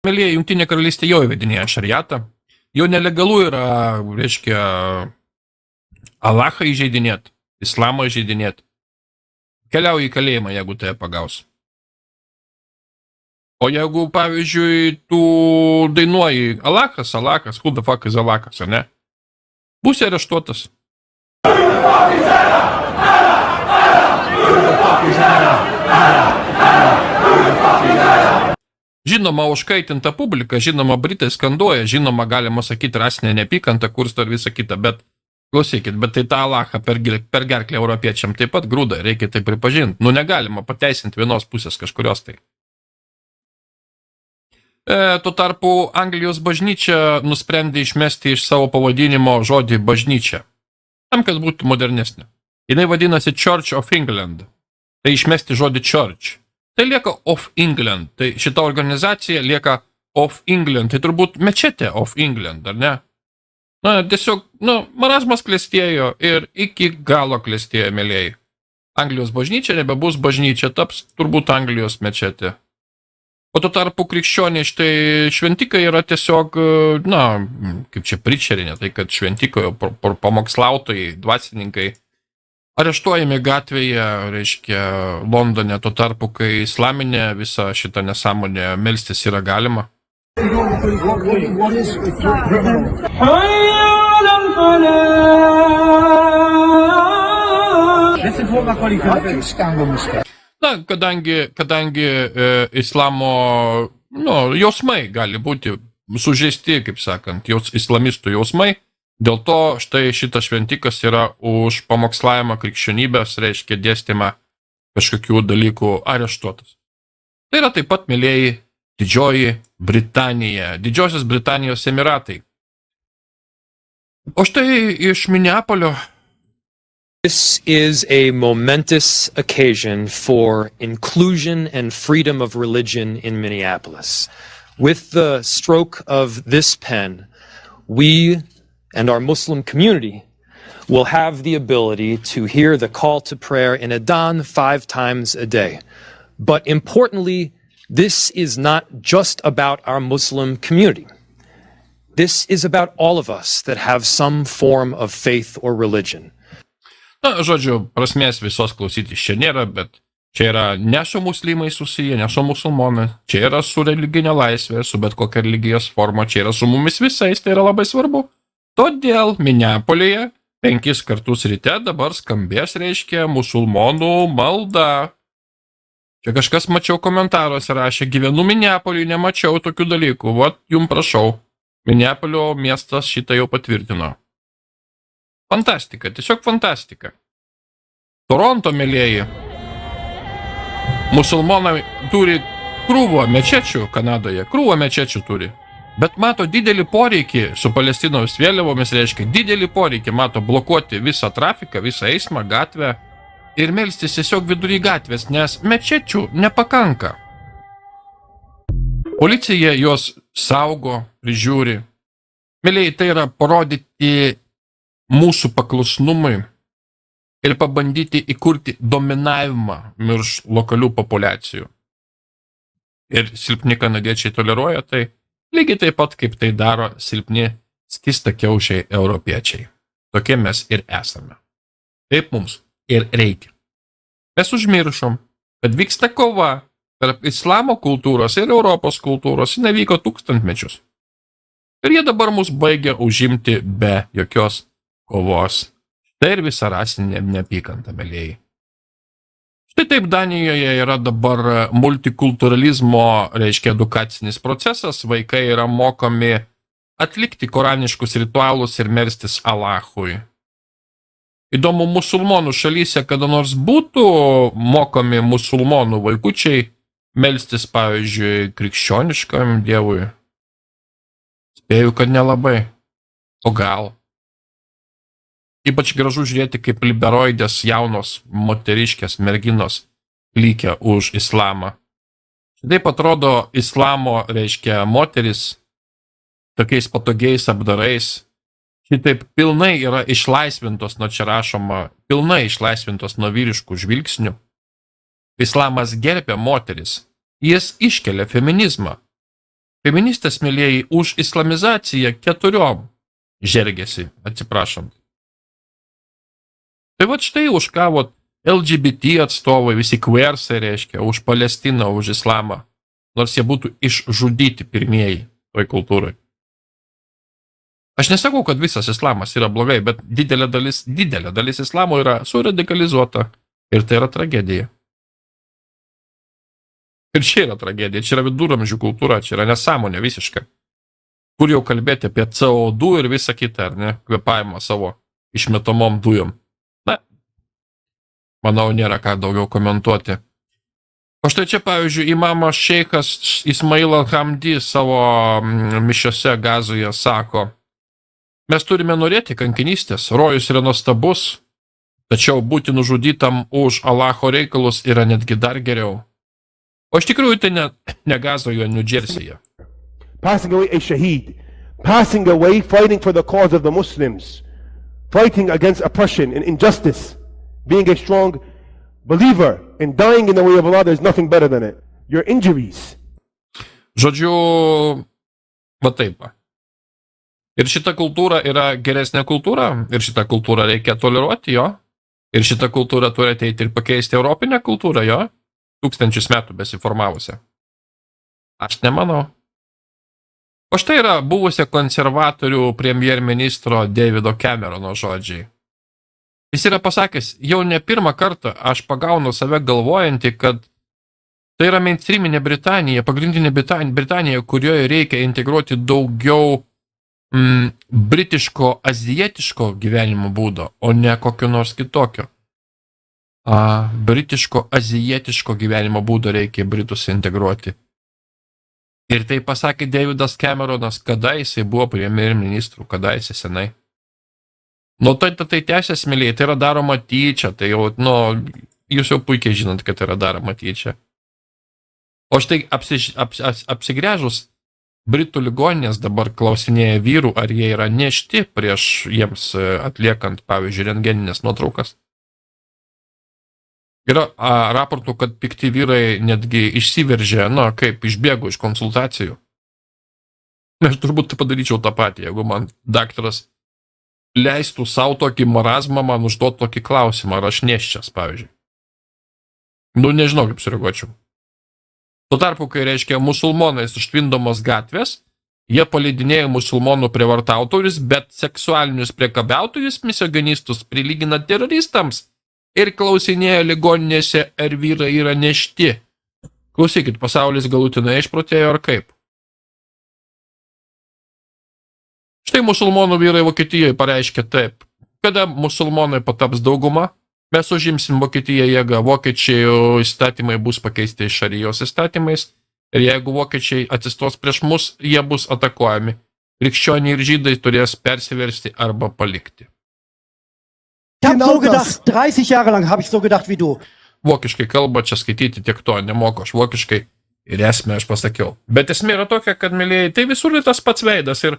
Mėlyje, Jungtinė karalystė jau įvedinėja šariatą. Jau nelegalu yra, reiškia, Alachą įžeidinėt, Islamą įžeidinėt. Keliauji į kalėjimą, jeigu tai pagaus. O jeigu, pavyzdžiui, tu dainuoji Alachas, who the fuck is Alachas, ar ne? Būsi areštuotas. Žinoma, užkaitinta publika, žinoma, Britai skanduoja, žinoma, galima sakyti rasinę neapykantą, kursto ir visą kitą, bet klausykit, bet tai tą Alachą per gerklę europiečiam taip pat grūda, reikia tai pripažinti. Nu, negalima pateisinti vienos pusės kažkurios tai. Tuo tarpu Anglijos bažnyčia nusprendė išmesti iš savo pavadinimo žodį bažnyčia, tam, kad būtų modernesnė. Jinai vadinasi Church of England. Tai išmesti žodį church. Tai lieka of England. Tai šita organizacija lieka of England. Tai turbūt mečetė of England, ar ne? Na, tiesiog, marazmas klestėjo ir iki galo klestėjo, mėlėjai. Anglijos bažnyčia nebebus bažnyčia, taps turbūt Anglijos mečetė. O tuo tarpu krikščioniai štai šventikai yra tiesiog, kaip čia pričerinė, tai kad šventikai, pamokslautojai, dvasininkai areštuojami gatvėje, reiškia, Londone, tuo tarpu, kai islaminė visa šita nesąmonė melstis yra galima. Na, kadangi islamo jausmai gali būti sužeisti, kaip sakant, islamistų jausmai, dėl to štai šitas šventikas yra už pamokslavimą krikščionybės, reiškia dėstymą kažkokių dalykų areštuotas. Tai yra taip pat, mėlėjai, Didžioji Britanija, Didžiosios Britanijos Emiratai. O štai iš Minneapolio. This is a momentous occasion for inclusion and freedom of religion in Minneapolis. With the stroke of this pen, we and our Muslim community will have the ability to hear the call to prayer in Adhan 5 times a day. But importantly, this is not just about our Muslim community. This is about all of us that have some form of faith or religion. Na, žodžiu, prasmės visos klausytis čia nėra, bet čia yra ne su muslimai susiję, ne su musulmonai, čia yra su religinė laisvė, su bet kokia religijos forma, čia yra su mumis visais, tai yra labai svarbu. Todėl Minneapolyje 5 kartus ryte dabar skambės, reiškia, musulmonų malda. Čia kažkas mačiau komentaruose rašė, gyvenu Minneapolyje, nemačiau tokių dalykų, vat jum prašau. Minneapolio miestas šitą jau patvirtino. Fantastika, tiesiog fantastika. Toronto, mėlėjai, musulmonai turi krūvą mečečių Kanadoje, krūvą mečečių turi. Bet mato didelį poreikį su Palestinos vėliavomis, reiškia didelį poreikį, mato blokuoti visą trafiką, visą eismą, gatvę ir melstis tiesiog vidury gatvės, nes mečečių nepakanka. Policija juos saugo, prižiūri. Mėlėjai, tai yra parodyti mūsų paklusnumui ir pabandyti įkurti dominavimą virš lokalių populiacijų. Ir silpni kanadiečiai toleruoja tai, lygiai taip pat, kaip tai daro silpni skystakiaušiai europiečiai. Tokie mes ir esame. Taip mums ir reikia. Mes užmiršom, kad vyksta kova tarp islamo kultūros ir Europos kultūros, jinai vyko tūkstantmečius. Ir jie dabar mus baigia užimti be jokios kovos. Tai ir visa rasinė neapykanta, mėlėjai. Štai taip Danijoje yra dabar multikulturalizmo, reiškia, edukacinis procesas. Vaikai yra mokomi atlikti koraniškus ritualus ir melstis Alachui. Įdomu, musulmonų šalyse kada nors būtų mokomi musulmonų vaikučiai melstis, pavyzdžiui, krikščioniškam dievui. Spėju, kad nelabai. O gal? Ypač gražu žiūrėti, kaip liberoidės jaunos moteriškės merginos klykia už islamą. Taip atrodo islamo, reiškia, moteris tokiais patogiais apdarais. Šitaip pilnai yra išlaisvintos, nuo čia rašoma, pilnai išlaisvintos nuo vyriškų žvilgsnių. Islamas gerbia moteris. Jis iškelia feminizmą. Feministės, mėlėjai, už islamizaciją 4 žergėsi, atsiprašant. Tai vat štai už ką vat LGBT atstovai, visi queersai reiškia, už Palestiną, už islamą. Nors jie būtų išžudyti pirmieji toj kultūrai. Aš nesakau, kad visas islamas yra blogai, bet didelė dalis islamo yra suradikalizuota ir tai yra tragedija. Ir čia yra tragedija, čia yra viduramžių kultūra, čia yra nesąmonė visiška. Kur jau kalbėti apie CO2 ir visą kitą, ar ne, kvėpavimą savo išmetamom dujom. Na, manau, nėra ką daugiau komentuoti. O štai čia, pavyzdžiui, imamas šeikas Ismail al-Hamdi savo mišiose Gazoje sako: mes turime norėti kankinystės, rojus yra nuostabus, tačiau būti nužudytam už Allaho reikalus yra netgi dar geriau. O iš tikrųjų tai ne Gazoje, New Jersey'je. Passing away a shaheed, passing away fighting for the cause of the Muslims, fighting against oppression and injustice, being a strong believer and dying in the way of Allah, there's nothing better than it. Your injuries. Žodžiu, va taip. Ir šita kultūra yra geresnė kultūra, ir šitą kultūrą reikia toleruoti, jo. Ir šitą kultūrą turi ateiti ir pakeisti europinę kultūrą, jo. 1000 metų besiformavusią. Aš nemanau. O štai yra buvusio konservatorių premjerministro Davido Camerono žodžiai. Jis yra pasakęs, jau ne pirmą kartą aš pagaunu save galvojantį, kad tai yra mainstreaminė Britanija, pagrindinė Britanija, kurioje reikia integruoti daugiau britiško, azijietiško gyvenimo būdo, o ne kokio nors kitokio. Britiško, azijietiško gyvenimo būdo reikia Britus integruoti. Ir tai pasakė Davidas Cameronas, kada jisai buvo premjerministru, kada jisai senai. Nu, tai tęsias, mėlyje, tai yra daroma tyčia, tai jau, jūs jau puikiai žinot, kad tai yra daroma tyčia. O štai apsigręžus, Britų ligoninės dabar klausinėja vyrų, ar jie yra nešti prieš jiems atliekant, pavyzdžiui, rentgeninės nuotraukas. Yra raportų, kad pikti vyrai netgi išsiveržė, kaip išbėgo iš konsultacijų. Aš turbūt padaryčiau tą patį, jeigu man daktaras leistų savo tokį marazmą, man užduoti tokį klausimą, ar aš neščias, pavyzdžiui. Nežinau, kaip sureaguočiau. Tuo tarpu, kai reiškia musulmonais užtvindomos gatvės, jie paleidinėja musulmonų prievartautojus, bet seksualinius priekabiautojus, misoginistus prilygina teroristams ir klausinėja ligoninėse, ar vyrai yra nešti. Klausykit, pasaulis galutinai išprotėjo, ar kaip? Štai musulmonų vyrai Vokietijoje pareiškė taip: kada musulmonai pataps dauguma, mes užimsim Vokietiją jėgą, vokiečiai įstatymai bus pakeisti šarijos įstatymais ir jeigu vokiečiai atsistos prieš mus, jie bus atakuojami. Krikščioniai ir žydai turės persiversti arba palikti. Ich habe so gedacht, 30 Jahre lang habe ich so gedacht wie du. Vokiškai kalba, čia skaityti tiek to nemoku, aš vokiškai ir esmę aš pasakiau. Bet esmė yra tokia, kad, mėlyjei, tai visur yra tas pats veidas ir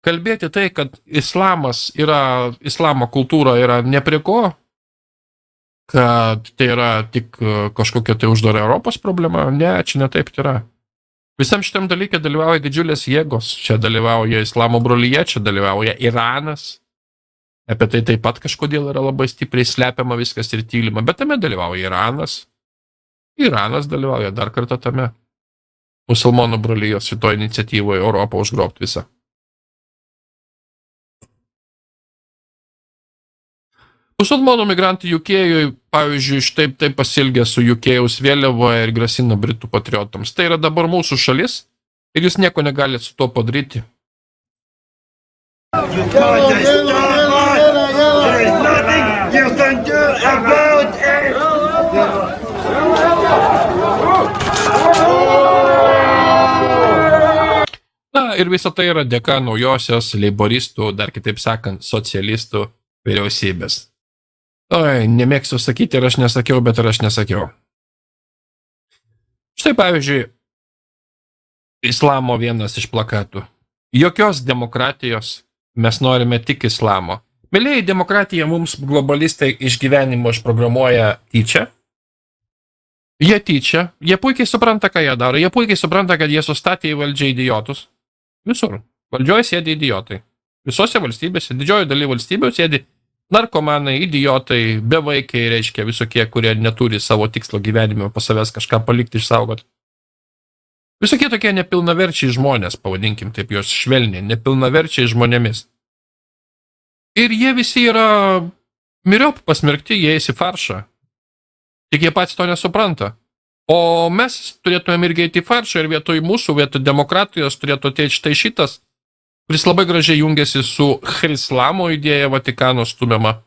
kalbėti tai, kad islamo kultūra yra ne prie ko, kad tai yra tik kažkokia tai uždara Europos problema, ne, čia ne taip yra. Visam šitam dalykė dalyvauja didžiulės jėgos, čia dalyvauja islamo brolyje, čia dalyvauja Iranas. Apie tai taip pat kažkodėl yra labai stipriai slepiama viskas ir tylima, bet tame dalyvauja Iranas. Iranas dalyvauja dar kartą tame. Musulmonų brolyjos šito iniciatyvoje Europą užgrobti visą. Musulmonų migrantai UK-ui, pavyzdžiui, štaip taip pasilgė su UK-aus vėliava ir grasina Britų patriotams. Tai yra dabar mūsų šalis ir jūs nieko negalite su to padaryti. Ir visa tai yra dėka naujosios leiboristų, dar kitaip sakant, socialistų vyriausybės. Nemėgsiu sakyti, ir aš nesakiau, bet ir aš nesakiau. Štai pavyzdžiui, islamo vienas iš plakatų. Jokios demokratijos, mes norime tik islamo. Mėlyjei, demokratija mums globalistai iš gyvenimo išprogramuoja tyčia. Jie tyčia, jie puikiai supranta, ką jie daro, jie puikiai supranta, kad jie sustatė į valdžią idiotus. Visur. Valdžioje sėdi idiotai. Visose valstybėse, didžioji daly valstybių sėdi narkomanai, idiotai, bevaikiai, reiškia visokie, kurie neturi savo tikslo gyvenime pas savęs kažką palikti išsaugoti. Visokie tokie nepilnaverčiai žmonės, pavadinkim taip juos švelniai, nepilnaverčiai žmonėmis. Ir jie visi yra miriop pasmerkti, jie eis į faršą. Tik jie patys to nesupranta. O mes turėtume irgi eiti į faršą ir vietoj mūsų, vietoj demokratijos turėtų ateiti štai šitas, kuris labai gražiai jungiasi su islamo idėja Vatikano stumiama,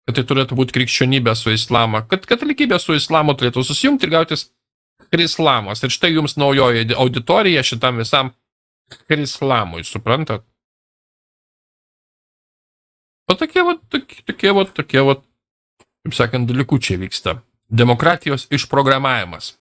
kad tai turėtų būti krikščionybė su islama, kad katalikybė su islamu turėtų susijungti ir gautis islamas. Ir štai jums naujoji auditorija šitam visam islamui, suprantat? O tokie, kaip sakant, dalykučiai vyksta. Demokratijos išprogramavimas.